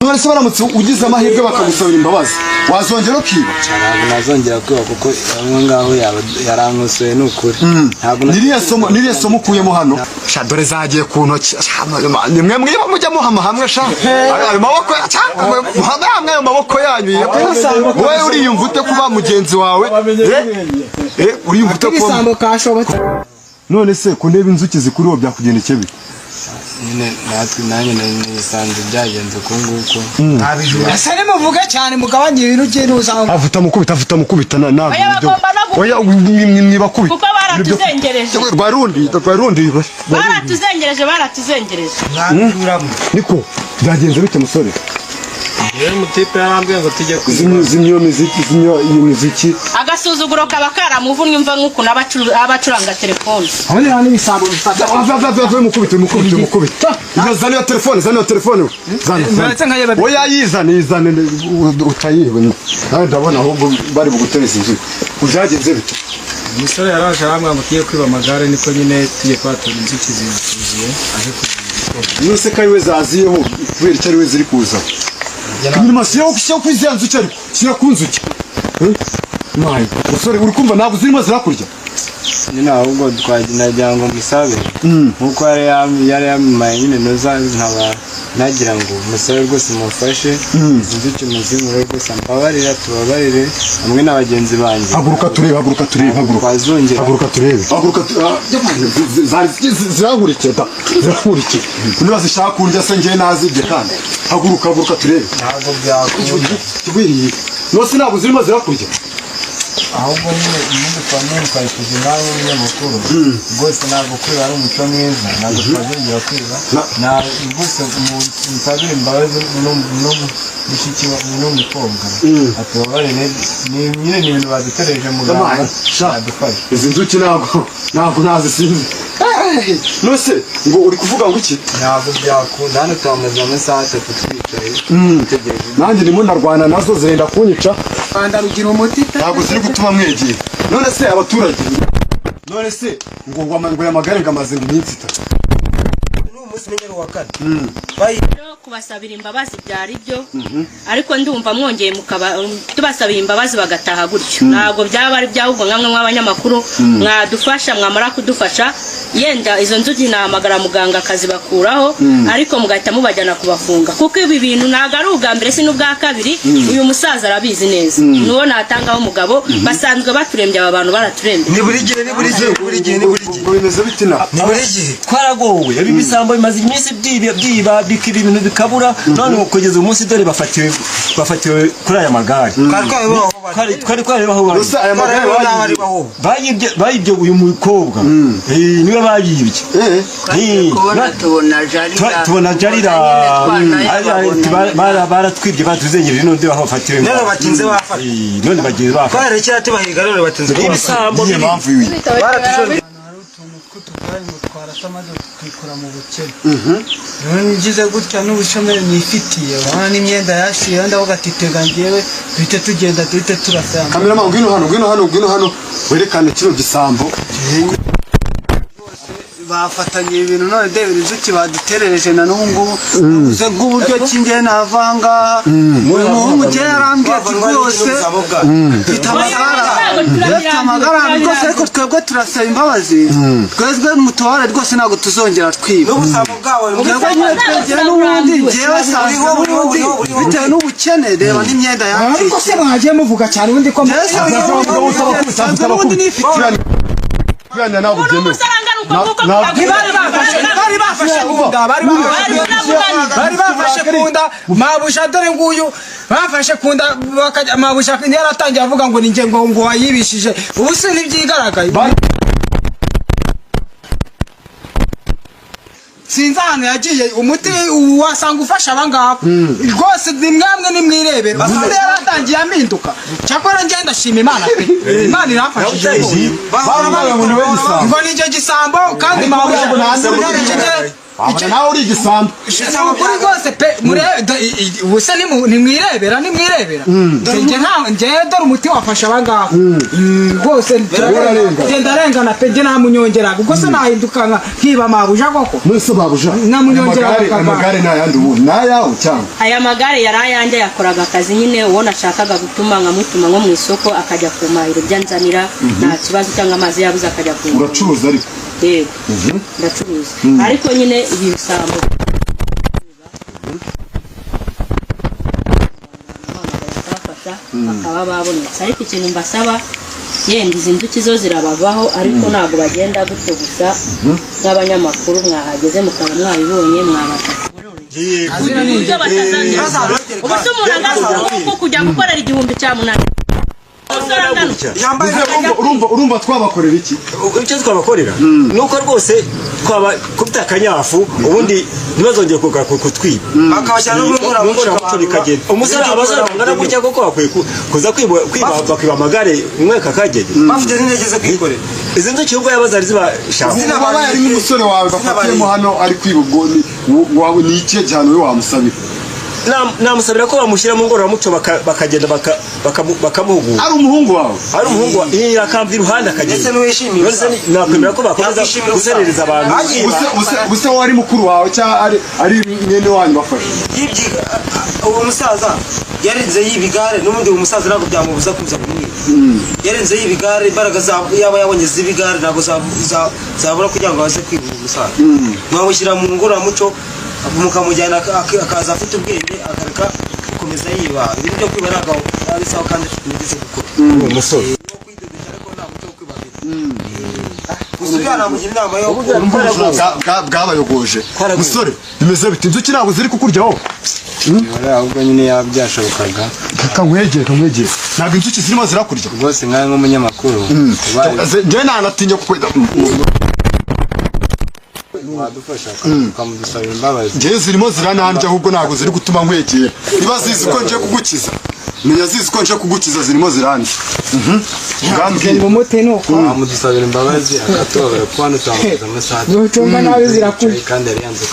none se baramutse ugize amahirwe bakagusabira imbabazi wazongera ukiba ntabwo nazongera kwiba kuko bamwe ngaho yarankosoye n'ukuri niriya somo ukuyemo hano sha dore zagiye ku ntoki nimwe mwiba mujya muhama hamwe sha ayo maboko hamwe ayo maboko yanyu wowe uriyumva ute kuba mugenzi wawe uriyumva ute kuba none se ku ndeba inzuki zikuriho byakugendekeye bite nanjye nisanze byagenze uko nguko ese nimuvuge cyane mugabanye ibintu by'iruzanga avuta mukubita nabi oya mwibakubita kuko baratuzengereje baratuzengereje niko byagenze bite musore yewe mutipe yarambwiye ngo tujye zimyo miziki agasuzuguro kaba karamuvunnye umva nk'uko abacuranga telefone abone hano ibisambo bifata mukubita zana iyo telefone oya yizane utayiwe nawe ndabona ahubwo bari bugutereza inzu byagenze bite umusore yaraje arambwira ngo tugiye kwiba amagare niko nyine tugiye kwatura inzuki zizuye aje kugira nose ko ariwe zaziyeho kubera icyo ariwe ziri kuza inyuma siyo kwizera nzuki ariko siyo kunzuki mayi musore uri kumva ntabwo zirimo zirakurya nyine ahubwo twagira ngo musabe nkuko yari yamimaye nyine nkaba nagira ngo musabe rwose mufashe izi nzuki muzimure rwose mbabarira tubabarire hamwe n'abagenzi banjye haguruka turebe zirahurikiye niba zishaka kundya se njye nazibye kandi haguruka turebe ntabwo byakunda nose ntabwo zirimo zirakurya ahubwo nyine umuntu twayikoze nawe w'umunyamakuru rwose ntabwo kwiba ari umuco mwiza ntabwo twazongera kwiba rwose musabire imbabazi n'umushiki n'umukobwa atubabarire nyine ni ibintu badutereje muganga adufashe izi nzuki ntabwo nazisinzi nose ngo uri kuvuga ngo iki ntabwo byakunda hano twamaze amasaha 3 twicaye dutegereje nanjye ndimo narwana nazo zirenda kunyica Rwanda rugira umuti ntabwo ziri gutuma mwegera none se abaturage none se ngo yamagare ngamaze ngo iminsi 3 n'umunsi menyero wa kane kubasabira imbabazi byari byo ariko ndumva mwongeye tubasabira imbabazi bagataha gutyo ntabwo byaba ari byahubwo nkamwe mw'abanyamakuru mwadufasha mwamara kudufasha yenda izo nzugi nahamagara muganga akazibakuraho ariko mugahita mubajyana kubafunga kuko ibi bintu ntabwo ari ubwa mbere si n'ubwa kabiri uyu musaza arabizi neza nuwo natangaho umugabo basanzwe baturembye aba bantu baraturembye ni buri gihe bimeze bitina ni buri gihe twaragowe ibi bisambo bimaze iminsi byiba bikira ibintu bikabura none kugeza umunsi dore bafatiwe kuri aya magare twari baho gusa aya magare bayibye uyu mukobwa niwe bayibye tubona jarira baratwibye batuzengereje none baho bafatiwe none batinze bafata none bagiye bafata twarekera tubahiga none batinze ibisambo niyo mpamvu iwi twarasamaze twikura mu bukene none ngize gutya n'ubushomeri nifitiye urabona n'imyenda yashiye ndavuga ati tega ngewe duhite tugenda duhite turasanga kamerama ngwino hano werekane kino gisambo bafatanye ibintu none David inzuki baduterereje na n'ubu ngubu uze nk'uburyo kingiye navanga uyu muhungu je yarambwiye ati rwose amagara rwose ariko twebwe turasaba imbabazi twebwe mutubare rwose ntabwo tuzongera twiba n'ubusamo bwawe n'ubundi ngewe sanzwe n'ubundi bitewe n'ubukene reba n'imyenda yaciye ariko se mwagiye muvuga cyane ubundi ko n'ubundi nifitiye Kuyanya ntabwo byemewe bari bafashe kunda mabusha dore nguyu bafashe kunda mabusha yaratangiye avuga ngo ninjye ngo wayibishije ubu se ntibyigaragaye sinzi ahantu yagiye umuti wasanga ufasha abangaba rwose nimwamwe nimwirebera basande yaratangiye aminduka cyakora ngenda ndashima Imana pe Imana irafashije ngo ninjye gisambo kandi mabusha abona nawe uri igisambo ukuri rwose pe ubuse nimwirebera njye dore umuti wafashe abangaba rwose genda arengana pe njye namunyongeraga ubwo se nahinduka nkiba mabuja koko mwese babuja namunyongeraga amagare n'ayandi ubu n'ayawe cyangwa aya magare yari ayanjye yakoraga akazi nyine uwo nashakaga gutuma nkamutuma nko mu isoko akajya kumahira ibyo anzanira nta kibazo cyangwa amazi yabuze akajya kumahira uracuruza ariko yego ndacuruza ariko nyine ibi bisambo bakaba babonetse ariko ikintu mbasaba yenda izi nzuki zo zirabavaho ariko ntabwo bagenda gutyo gusa nk'abanyamakuru mwahageze mukaba mwabibonye mwabasha uburyo batazanira ubu se umuntu agaze kujya gukorera 1,800 urumva twabakorera iki icyo twabakorera nuko rwose twaba kubita akanyafu ubundi ntibazongeye kutwiba bakabashyira no muco bikagenda umusore abasore bangana gutya koko bakwiye kuza kwiba amagare umwe kakagende bafite n'intege zo kwikorera izi nzuki ubwo yabaza ari zibashaka waba yari nk'umusore wawe bafatiyemo hano ari kwiba ubwo wawe ni ikihe gihano we wamusabira namusabira ko bamushyira mu ngororamuco bakagenda bakamuhugura ari umuhungu wawe ari umuhungu yakamva iruhande akagenda ndetse n'uwishimiye nakwemera ko bakomeza guserereza abantu ubuse wari mukuru wawe cyangwa ari mwene wanyu bafashe uwo musaza yarenze y'ibigare n'ubundi uwo musaza ntabwo byamubuza kuza kumwiba yarenze y'ibigare imbaraga yaba yabonye z'ibigare ntabwo zabura kugira ngo aze kwiba uwo musaza mwamushyira mu ngororamuco mukamujyana akaza afite ubwenge akareka gukomeza yiba ibintu byo kwiba ntabwo ari sawa kandi mugeze gukora uwo musore bwabayogoje musore bimeze bite inzuki ntabwo ziri kukuryaho ahubwo nyine yaba byashobokaga kankwegere ntabwo inzuki zirimo zirakurya rwose nkawe nk'umunyamakuru njyewe ntanatinya kukweda wadufasha ukamudusabira imbabazi njyewe zirimo ziranambye ahubwo ntabwo ziri gutuma nkwegera niba zizi ko nje kugukiza menya zizi ko nje kugukiza zirimo zirambye ngambwira umuti nuko amudusabira imbabazi akatubabara kuko hano twamukoze amasaha nucumba nawe zirakuri kandi yari yanze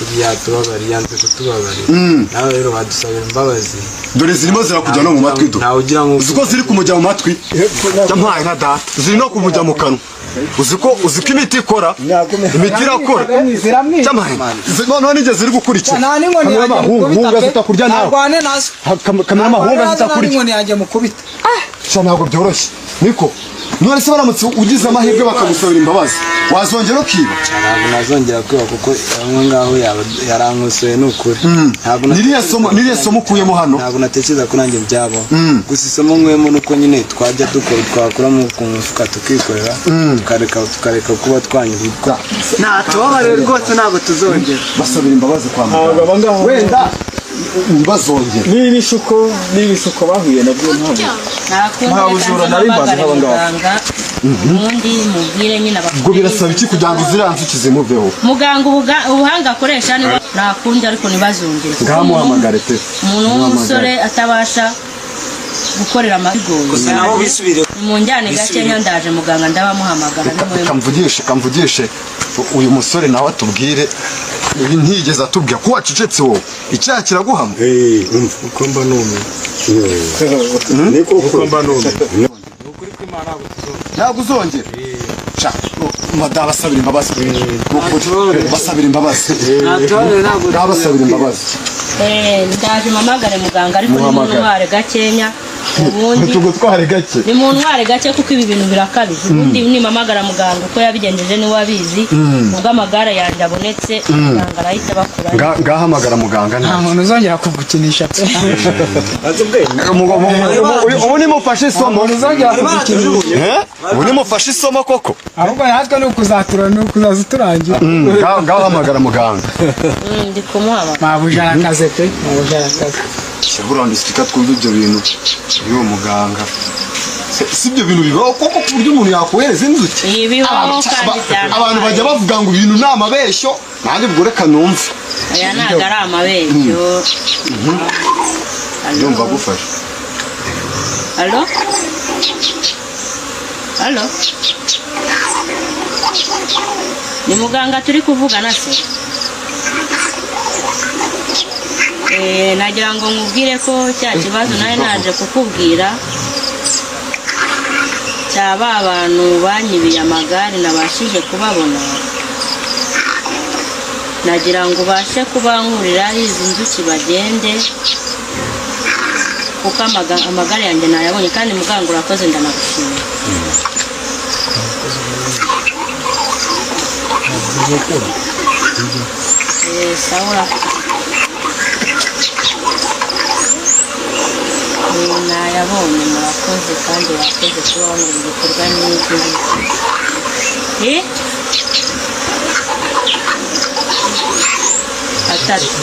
kutubabarira nawe rero wadusabira imbabazi dore zirimo zirakujya no mu matwi do uzi ko ziri kumujya mu matwi yampaye nka data ziri no kumujya mu kanwa uzi ko imiti ikora imiti irakora noneho nigeze ziri gukurikira hunga zitakurya nawe kamera amahunga zitakurya ntabwo byoroshye niko none se baramutse ugize amahirwe bakagusabira imbabazi wazongera ukiba ntabwo nazongera kwiba kuko aho ngaho yarankosoye ni ukuri niriya somo ukuyemo hano ntabwo natekereza ko nanjye byabaho gusa isomo nkuyemo nuko nyine twajya twakura mu mufuka tukikorera tukareka kuba twanyurwa ntatubabarire rwose ntabwo tuzongera basabira imbabazi kwa muganga wenda ntibazongere n'ibishuko bahuye nabyo nta bujura nari mbazi nk'abangaba ubundi mubwire nyine ubwo birasaba iki kugira ngo ziriya nzuki zimuveho muganga ubuhanga akoresha niba ntakundi ariko ntibazongere ngamuhamagare pe umuntu w'umusore atabasha gukorera amabigoye nabo bisubire mu njyane gakenya ndaje muganga ndabamuhamagara kamvugishe uyu musore nawe atubwire ntiyigeze atubwira ko wacecetse wowe icyaha kiraguhama uko mba numiwe uko mba numiwe ntabwo uzongera basabira imbabazi basabira imbabazi basabira imbabazi ndaje mpamagare muganga ariko ni mu ntware gakenya ubundi tugutware gake ni mu ntware gake kuko ibi bintu birakabije ubundi nimamagara muganga uko yabigenjeje niwe abizi ubwo amagara yanjye abonetse muganga arahita bakura ngahamagara muganga nta muntu uzongera kugukinisha pe ubu nimufashe isomo ubu nimufashe isomo koko ahubwo natwe ni ukuzaza turangira ngahamagara muganga ndi kumuhamagara mabujana akaze pe mabujana akaze burandi sika twumva ibyo bintu y'uwo muganga si ibyo bintu bibaho koko ku buryo umuntu yakohereza inzuki abantu bajya bavuga ngo ibintu ni amabeshyo nanjye ubwo reka numve aya ntabwo ari amabeshyo yumva agufasha alo ni muganga turi kuvugana se nagira ngo nkubwire ko cya kibazo nawe naje kukubwira cyaba abantu banyibiye amagare nabashije kubabona nagira ngo ubashe kubankurira izi nzuki bagende kuko amagare yanjye nayabonye kandi muganga urakoze ndanagushimira sawa nayabonye murakoze kandi wakoze kubaho mu bikorwa n'ibyo atatu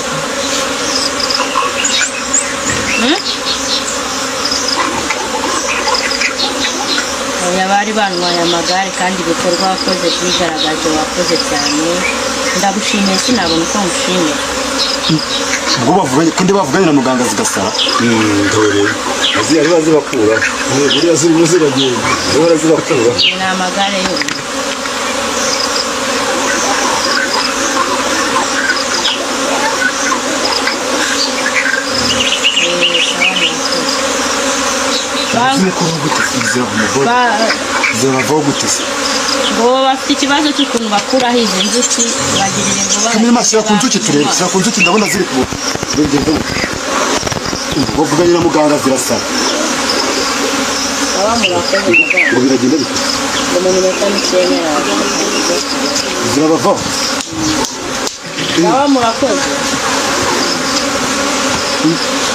bari bantwaye amagare kandi ibikorwa wakoze byigaragaje wakoze cyane ndagushimiye sinabona uko ngushimira ubwo bavuganye kandi bavuganye na muganga zigasara ndore ari bazibakura buriya zirimo ziragenda bora zibakura ni amagare yo ziravaho gutese ngo bafite ikibazo cy'ukuntu bakuraho izi nzuki bagirira ngo kamwe mashyira ku nzuki turebe shyira ku nzuki ndabona ziri ku rugendo ubwo vuganye na muganga zirasara murakoze ngo biragenda bite ngo mu minota mikeya zirabavaho murakoze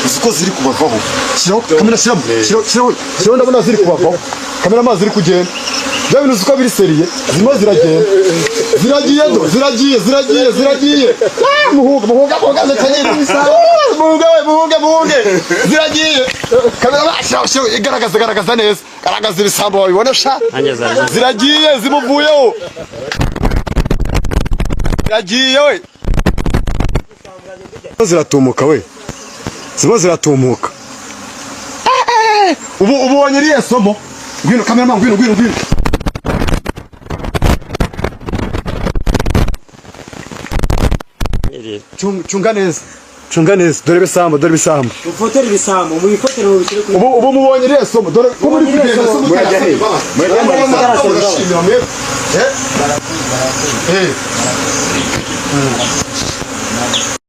uziko ziri kubavaho shyiraho kamera shyiraho ndabona ziri kubavaho kamera amazi ziri kugenda bya bintu uziko biri seriye zirimo ziragenda ziragiye muhunga ziragiye kamera igaragaza neza garagaza ibisambo wabibonesha ziragiye zimuvuyeho ziragiye we ziratumuka we zirimo ziratumuka ubu ubonye iriya somo ngwino kamera ngwino cunga neza dore ibisambo ufotora ibisambo mu bifotora mu bikire kuri ubu mubonye iriya somo dore ko muri kugenda somo